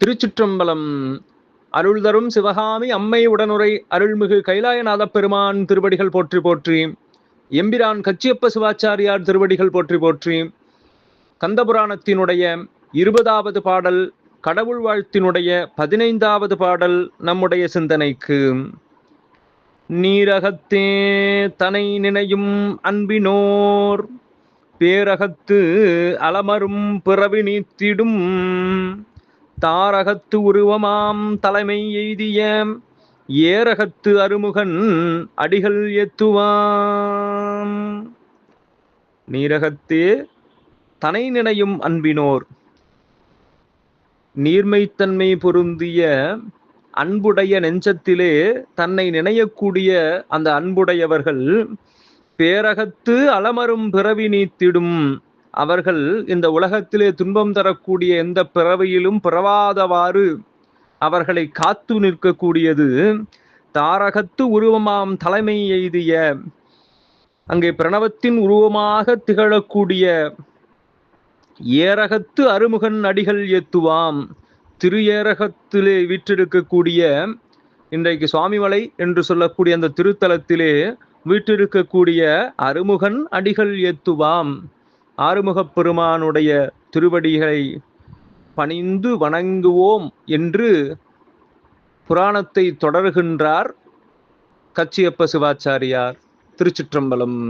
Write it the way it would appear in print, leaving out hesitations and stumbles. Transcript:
திருச்சிற்றம்பலம். அருள் தரும் சிவகாமி அம்மை உடனுரை அருள்மிகு கைலாயநாத பெருமான் திருவடிகள் போற்றி போற்றி. எம்பிரான் கச்சியப்ப சிவாச்சாரியார் திருவடிகள் போற்றி போற்றி. கந்தபுராணத்தினுடைய 20வது பாடல், கடவுள் வாழ்த்தினுடைய 15வது பாடல் நம்முடைய சிந்தனைக்கு. நீரகத்தே தனை நினையும் அன்பினோர் பேரகத்து அலமரும் பிறவி நீத்திடும் தாரகத்து உருவமாம் தலைமை எய்திய ஏரகத்து அருமுகன் அடிகள் ஏத்துவாம். நீரகத்தே தனை நினையும் அன்பினோர், நீர்மைத்தன்மை பொருந்திய அன்புடைய நெஞ்சத்திலே தன்னை நினையக்கூடிய அந்த அன்புடையவர்கள் பேரகத்து அலமரும் பிறவி நீத்திடும், அவர்கள் இந்த உலகத்திலே துன்பம் தரக்கூடிய எந்த பிறவியிலும் பிறவாதவாறு அவர்களை காத்து நிற்கக்கூடியது தாரகத்து உருவமாம் தலைமை எய்திய, அங்கே பிரணவத்தின் உருவமாக திகழக்கூடிய ஏரகத்து அருமுகன் அடிகள் ஏத்துவாம். திரு ஏரகத்திலே வீற்றிருக்கக்கூடிய, இன்றைக்கு சுவாமிமலை என்று சொல்லக்கூடிய அந்த திருத்தலத்திலே வீற்றிருக்கக்கூடிய அருமுகன் அடிகள் ஏத்துவாம். ஆறுமுகப் பெருமானுடைய திருவடிகளை பணிந்து வணங்குவோம் என்று புராணத்தை தொடர்கின்றார் கச்சியப்ப சிவாச்சாரியார். திருச்சிற்றம்பலம்.